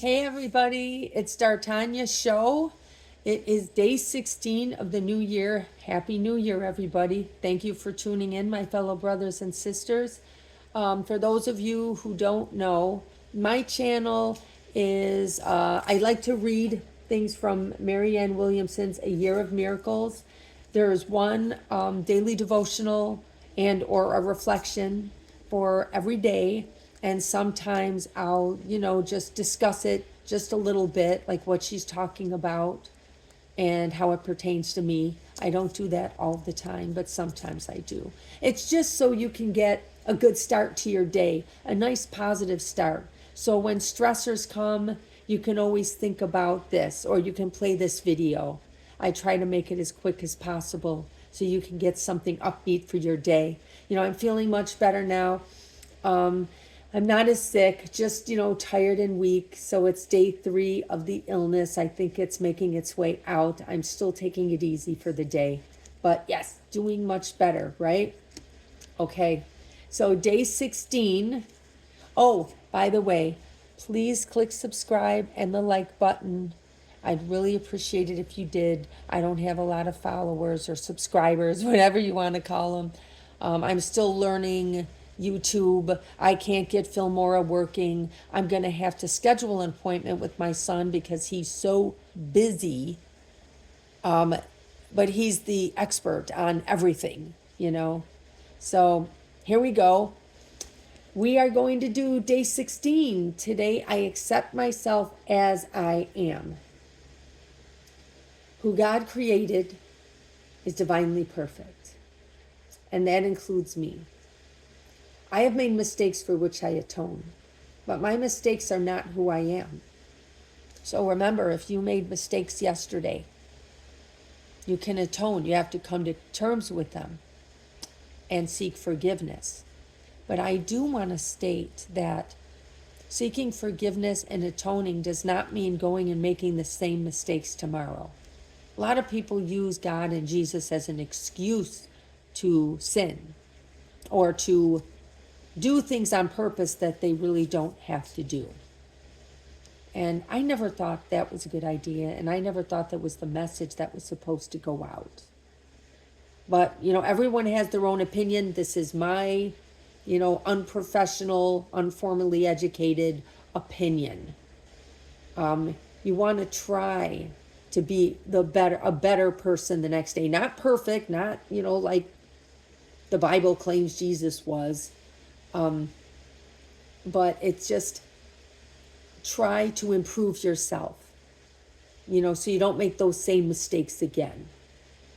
Hey everybody, it's D'Artagna's show. It is day 16 of the new year. Happy New Year, everybody. Thank you for tuning in, my fellow brothers and sisters. For those of you who don't know, my channel is, I like to read things from Marianne Williamson's A Year of Miracles. There is one daily devotional and or a reflection for every day, and sometimes I'll just discuss it just a little bit, like what she's talking about and how it pertains to me. I don't do that all the time, but sometimes I do. It's just so you can get a good start to your day, a nice positive start. So when stressors come, you can always think about this, or you can play this video. I try to make it as quick as possible so you can get something upbeat for your day. I'm feeling much better now. I'm not as sick, just, tired and weak. So it's day 3 of the illness. I think it's making its way out. I'm still taking it easy for the day. But yes, doing much better, right? Okay, so day 16. Oh, by the way, please click subscribe and the like button. I'd really appreciate it if you did. I don't have a lot of followers or subscribers, whatever you want to call them. I'm still learning YouTube. I can't get Filmora working. I'm going to have to schedule an appointment with my son because he's so busy. But he's the expert on everything. So here we go. We are going to do day 16. Today, I accept myself as I am. Who God created is divinely perfect, and that includes me. I have made mistakes for which I atone, but my mistakes are not who I am. So remember, if you made mistakes yesterday, you can atone. You have to come to terms with them and seek forgiveness. But I do want to state that seeking forgiveness and atoning does not mean going and making the same mistakes tomorrow. A lot of people use God and Jesus as an excuse to sin or to do things on purpose that they really don't have to do. And I never thought that was a good idea, and I never thought that was the message that was supposed to go out. But, everyone has their own opinion. This is my, unprofessional, unformally educated opinion. You want to try to be a better person the next day. Not perfect, not, like the Bible claims Jesus was. But it's just try to improve yourself, so you don't make those same mistakes again.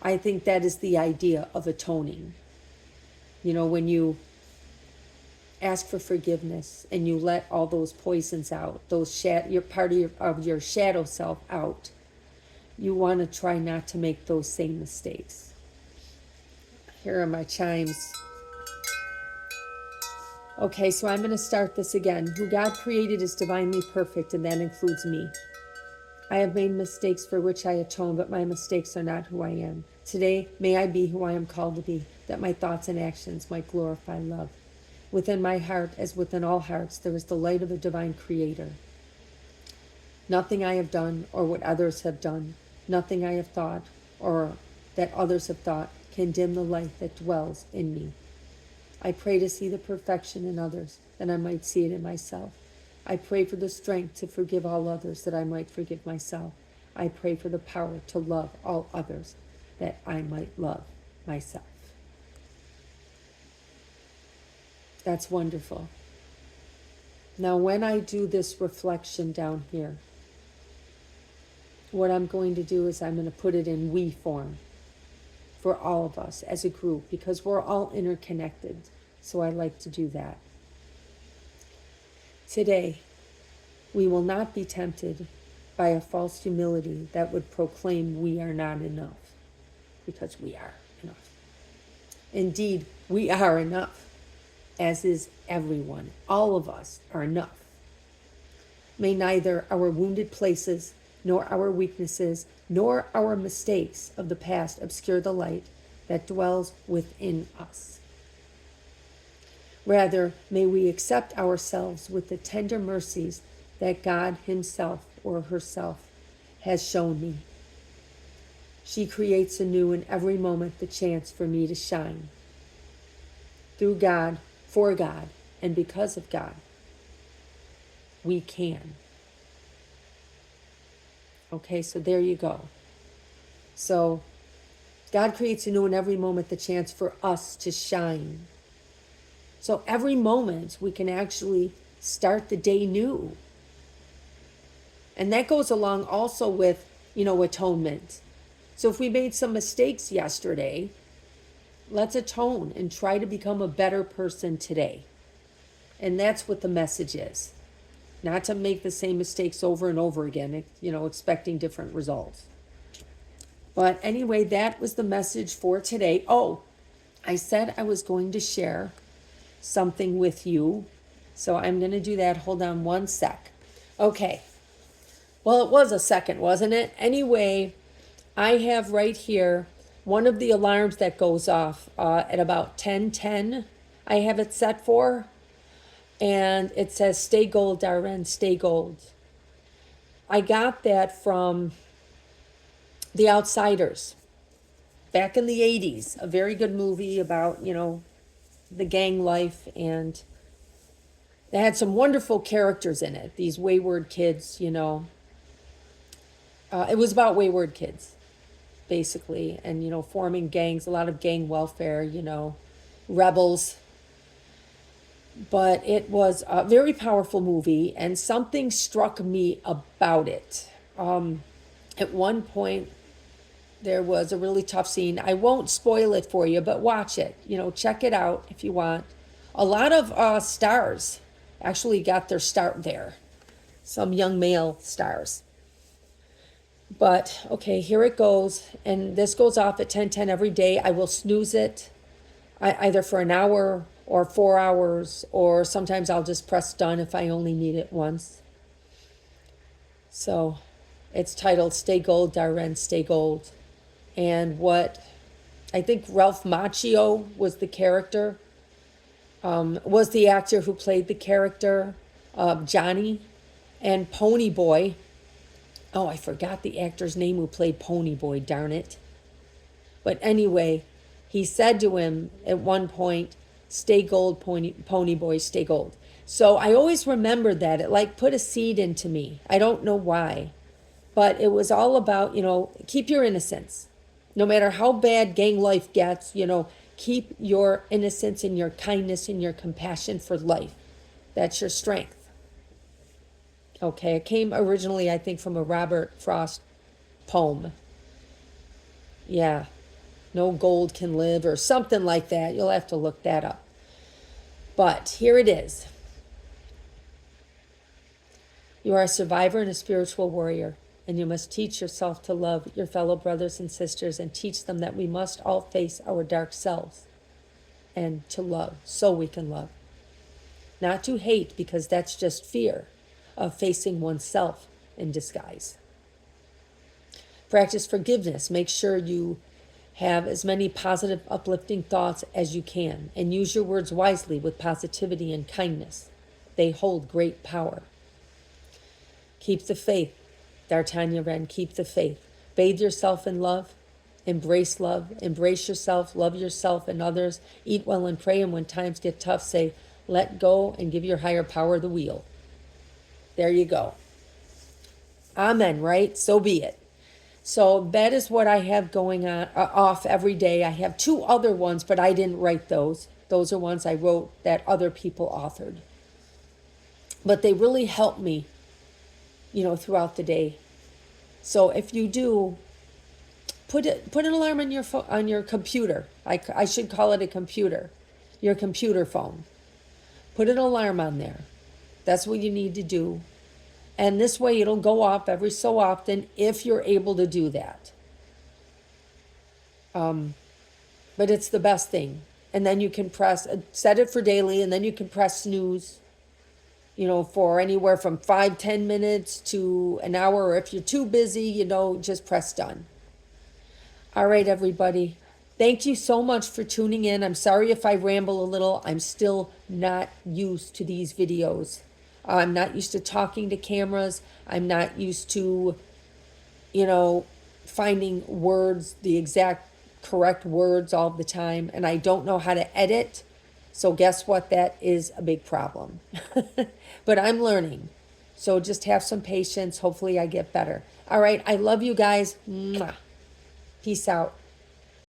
I think that is the idea of atoning. When you ask for forgiveness and you let all those poisons out, your part of your shadow self out, you want to try not to make those same mistakes. Here are my chimes. Okay, so I'm going to start this again. Who God created is divinely perfect, and that includes me. I have made mistakes for which I atone, but my mistakes are not who I am. Today, may I be who I am called to be, that my thoughts and actions might glorify love. Within my heart, as within all hearts, there is the light of the divine Creator. Nothing I have done or what others have done, nothing I have thought or that others have thought can dim the light that dwells in me. I pray to see the perfection in others, that I might see it in myself. I pray for the strength to forgive all others, that I might forgive myself. I pray for the power to love all others, that I might love myself. That's wonderful. Now, when I do this reflection down here, what I'm going to do is I'm going to put it in we form for all of us as a group, because we're all interconnected. So I like to do that. Today, we will not be tempted by a false humility that would proclaim we are not enough, because we are enough. Indeed, we are enough, as is everyone. All of us are enough. May neither our wounded places, nor our weaknesses, nor our mistakes of the past obscure the light that dwells within us. Rather, may we accept ourselves with the tender mercies that God himself or herself has shown me. She creates anew in every moment the chance for me to shine. Through God, for God, and because of God, we can. Okay, so there you go. So God creates anew in every moment the chance for us to shine. So every moment we can actually start the day new. And that goes along also with, atonement. So if we made some mistakes yesterday, let's atone and try to become a better person today. And that's what the message is. Not to make the same mistakes over and over again, expecting different results. But anyway, that was the message for today. Oh, I said I was going to share something with you. So I'm going to do that. Hold on one sec. Okay. Well, it was a second, wasn't it? Anyway, I have right here one of the alarms that goes off at about 10:10. I have it set for. And it says, stay gold, Darren, stay gold. I got that from The Outsiders back in the 80s. A very good movie about, the gang life. And they had some wonderful characters in it. These wayward kids, it was about wayward kids, basically. And, forming gangs, a lot of gang welfare, rebels. But it was a very powerful movie, and something struck me about it. At one point, there was a really tough scene. I won't spoil it for you, but watch it. Check it out if you want. A lot of stars actually got their start there. Some young male stars. But, okay, here it goes. And this goes off at 10:10 every day. I will snooze it either for an hour or 4 hours, or sometimes I'll just press done if I only need it once. So it's titled Stay Gold, Darren, Stay Gold. And what I think Ralph Macchio was the character, was the actor who played the character of Johnny. And Pony Boy, oh, I forgot the actor's name who played Pony Boy, darn it. But anyway, he said to him at one point, stay gold, pony boy, stay gold. So I always remembered that. It like put a seed into me. I don't know why. But it was all about, keep your innocence. No matter how bad gang life gets, keep your innocence and your kindness and your compassion for life. That's your strength. Okay, it came originally, I think, from a Robert Frost poem. Yeah. No gold can live, or something like that. You'll have to look that up. But here it is. You are a survivor and a spiritual warrior, and you must teach yourself to love your fellow brothers and sisters and teach them that we must all face our dark selves and to love so we can love. Not to hate, because that's just fear of facing oneself in disguise. Practice forgiveness. Make sure you have as many positive, uplifting thoughts as you can, and use your words wisely with positivity and kindness. They hold great power. Keep the faith, D'Artagnan Wren, keep the faith. Bathe yourself in love, embrace yourself, love yourself and others, eat well and pray, and when times get tough, say, let go and give your higher power the wheel. There you go. Amen, right? So be it. So that is what I have going on off every day. I have 2 other ones, but I didn't write those. Those are ones I wrote that other people authored. But they really help me, throughout the day. So if you do, put an alarm on your computer. I should call it a computer. Your computer phone. Put an alarm on there. That's what you need to do. And this way it'll go off every so often if you're able to do that. But it's the best thing. And then you can set it for daily, and then you can press snooze, for anywhere from 5-10 minutes to an hour. Or if you're too busy, just press done. All right, everybody. Thank you so much for tuning in. I'm sorry if I ramble a little. I'm still not used to these videos. I'm not used to talking to cameras. I'm not used to, you know, finding words, the exact correct words all the time. And I don't know how to edit. So guess what? That is a big problem. But I'm learning. So just have some patience. Hopefully I get better. All right. I love you guys. Mwah. Peace out.